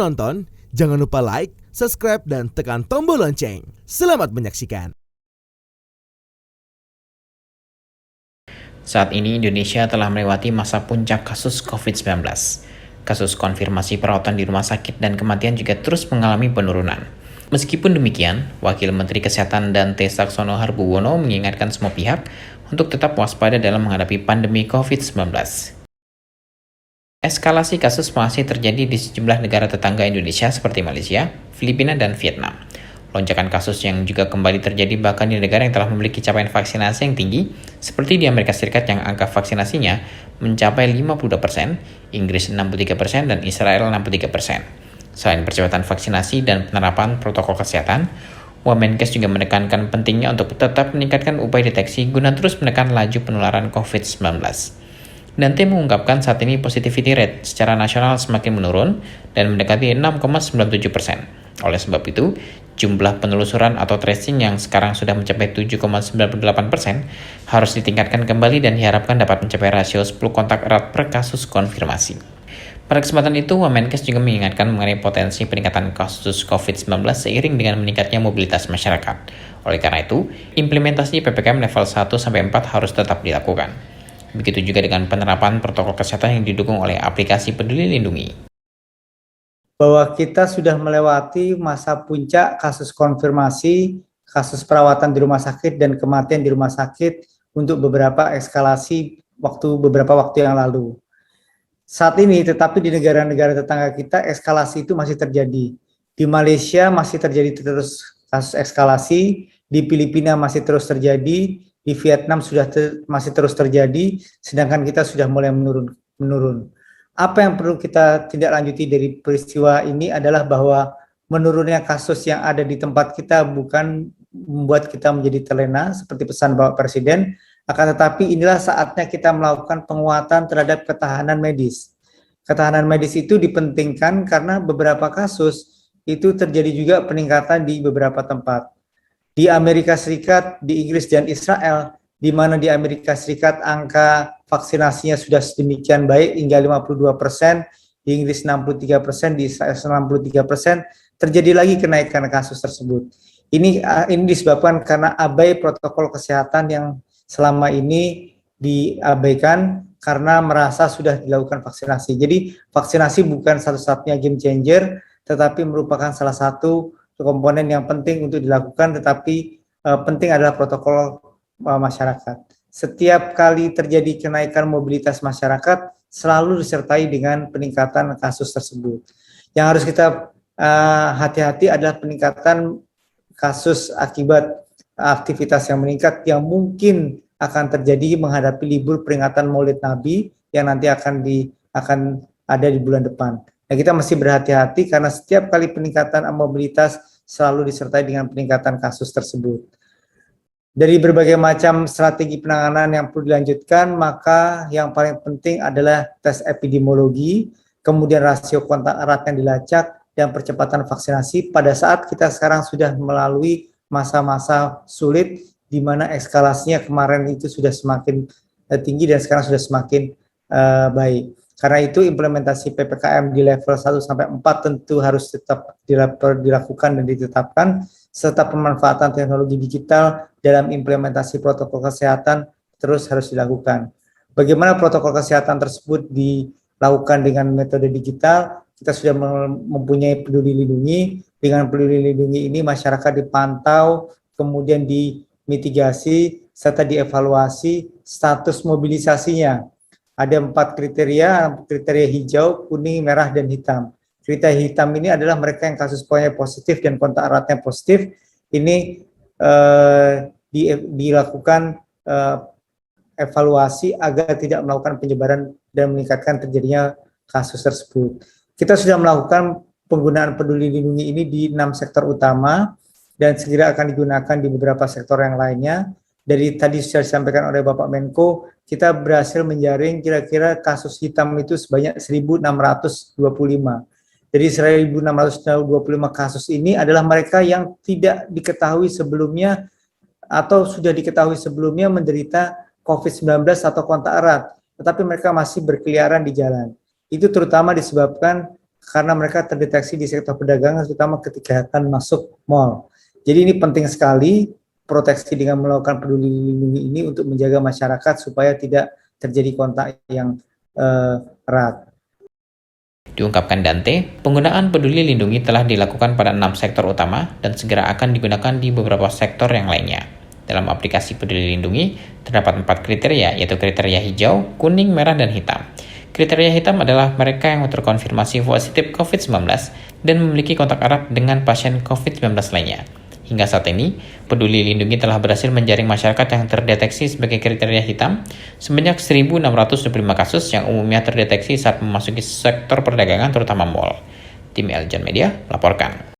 menonton, jangan lupa like, subscribe, dan tekan tombol lonceng. Selamat menyaksikan. Saat ini Indonesia telah melewati masa puncak kasus COVID-19. Kasus konfirmasi perawatan di rumah sakit dan kematian juga terus mengalami penurunan. Meskipun demikian, Wakil Menteri Kesehatan Dante Saxono Harbuwono mengingatkan semua pihak untuk tetap waspada dalam menghadapi pandemi COVID-19. Eskalasi kasus masih terjadi di sejumlah negara tetangga Indonesia seperti Malaysia, Filipina, dan Vietnam. Lonjakan kasus yang juga kembali terjadi bahkan di negara yang telah memiliki capaian vaksinasi yang tinggi, seperti di Amerika Serikat yang angka vaksinasinya mencapai 52%, Inggris 63%, dan Israel 63%. Selain percepatan vaksinasi dan penerapan protokol kesehatan, Wamenkes juga menekankan pentingnya untuk tetap meningkatkan upaya deteksi guna terus menekan laju penularan COVID-19. Dante mengungkapkan saat ini positivity rate secara nasional semakin menurun dan mendekati 6,97%. Oleh sebab itu, jumlah penelusuran atau tracing yang sekarang sudah mencapai 7,98% harus ditingkatkan kembali dan diharapkan dapat mencapai rasio 10 kontak erat per kasus konfirmasi. Pada kesempatan itu, Wamenkes juga mengingatkan mengenai potensi peningkatan kasus COVID-19 seiring dengan meningkatnya mobilitas masyarakat. Oleh karena itu, implementasi PPKM level 1-4 harus tetap dilakukan. Begitu juga dengan penerapan protokol kesehatan yang didukung oleh aplikasi Peduli Lindungi. Bahwa kita sudah melewati masa puncak kasus konfirmasi, kasus perawatan di rumah sakit, dan kematian di rumah sakit untuk beberapa eskalasi beberapa waktu yang lalu. Saat ini, tetapi di negara-negara tetangga kita, eskalasi itu masih terjadi. Di Malaysia masih terjadi terus kasus eskalasi, di Filipina masih terus terjadi, di Vietnam masih terus terjadi, sedangkan kita sudah mulai menurun. Apa yang perlu kita tindak lanjuti dari peristiwa ini adalah bahwa menurunnya kasus yang ada di tempat kita bukan membuat kita menjadi terlena, seperti pesan Bapak Presiden, akan tetapi inilah saatnya kita melakukan penguatan terhadap ketahanan medis. Ketahanan medis itu dipentingkan karena beberapa kasus itu terjadi juga peningkatan di beberapa tempat. Di Amerika Serikat, di Inggris, dan Israel, di mana di Amerika Serikat angka vaksinasinya sudah sedemikian baik hingga 52%, di Inggris 63%, di Israel 63%, terjadi lagi kenaikan kasus tersebut. Ini disebabkan karena abai protokol kesehatan yang selama ini diabaikan karena merasa sudah dilakukan vaksinasi. Jadi vaksinasi bukan satu-satunya game changer, tetapi merupakan salah satu komponen yang penting untuk dilakukan, tetapi penting adalah protokol masyarakat. Setiap kali terjadi kenaikan mobilitas masyarakat, selalu disertai dengan peningkatan kasus tersebut. Yang harus kita hati-hati adalah peningkatan kasus akibat aktivitas yang meningkat yang mungkin akan terjadi menghadapi libur peringatan Maulid Nabi yang nanti akan ada di bulan depan. Nah, kita mesti berhati-hati karena setiap kali peningkatan mobilitas selalu disertai dengan peningkatan kasus tersebut. Dari berbagai macam strategi penanganan yang perlu dilanjutkan, maka yang paling penting adalah tes epidemiologi, kemudian rasio kontak erat yang dilacak, dan percepatan vaksinasi pada saat kita sekarang sudah melalui masa-masa sulit di mana eskalasinya kemarin itu sudah semakin tinggi dan sekarang sudah semakin baik. Karena itu implementasi PPKM di level 1-4 tentu harus tetap dilakukan dan ditetapkan, serta pemanfaatan teknologi digital dalam implementasi protokol kesehatan terus harus dilakukan. Bagaimana protokol kesehatan tersebut dilakukan dengan metode digital? Kita sudah mempunyai Peduli Lindungi. Dengan Peduli Lindungi ini masyarakat dipantau, kemudian dimitigasi, serta dievaluasi status mobilisasinya. Ada 4 kriteria hijau, kuning, merah, dan hitam. Kriteria hitam ini adalah mereka yang kasus positif dan kontak eratnya positif. Ini dilakukan evaluasi agar tidak melakukan penyebaran dan meningkatkan terjadinya kasus tersebut. Kita sudah melakukan penggunaan Peduli Lindungi ini di 6 sektor utama dan segera akan digunakan di beberapa sektor yang lainnya. Dari tadi sudah disampaikan oleh Bapak Menko, kita berhasil menjaring kira-kira kasus hitam itu sebanyak 1.625. Dari 1.625 kasus ini adalah mereka yang tidak diketahui sebelumnya atau sudah diketahui sebelumnya menderita COVID-19 atau kontak erat, tetapi mereka masih berkeliaran di jalan. Itu terutama disebabkan karena mereka terdeteksi di sektor perdagangan, terutama ketika akan masuk mall. Jadi ini penting sekali proteksi dengan melakukan peduli lindungi ini untuk menjaga masyarakat supaya tidak terjadi kontak yang erat. Diungkapkan Dante, penggunaan peduli lindungi telah dilakukan pada 6 sektor utama dan segera akan digunakan di beberapa sektor yang lainnya. Dalam aplikasi peduli lindungi, terdapat 4 kriteria, yaitu kriteria hijau, kuning, merah, dan hitam. Kriteria hitam adalah mereka yang terkonfirmasi positif COVID-19 dan memiliki kontak erat dengan pasien COVID-19 lainnya. Hingga saat ini, Peduli Lindungi telah berhasil menjaring masyarakat yang terdeteksi sebagai kriteria hitam sebanyak 1.625 kasus yang umumnya terdeteksi saat memasuki sektor perdagangan terutama mal. Tim Eljon Media laporkan.